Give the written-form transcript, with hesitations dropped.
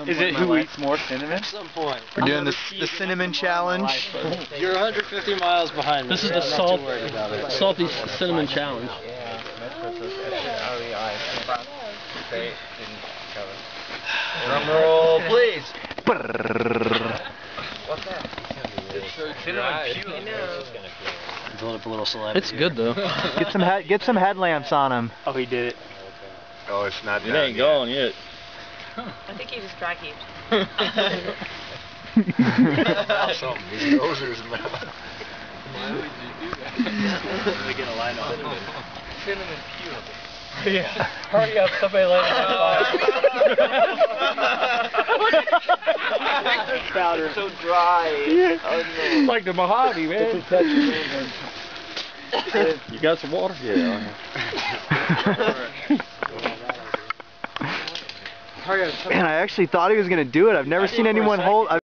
Is it who eats more cinnamon? At some point. We're doing the cinnamon challenge. You're 150 miles behind me. This is the salty cinnamon challenge. Drum roll, please. What's that? Build up a little celebrity. It's good though. Get some headlamps on him. Oh, he did it. Oh, it's not. It ain't gone yet. I think he just dry heaved. Something. His nose is mouth. Why would you do that? We get a line of cinnamon. Cinnamon pure. Yeah. Hurry up, somebody light it on fire. Powder. So dry. Yeah. Oh, no. Like the Mojave, man. You got some water? Yeah. Man, I actually thought he was gonna do it. I've never seen anyone hold.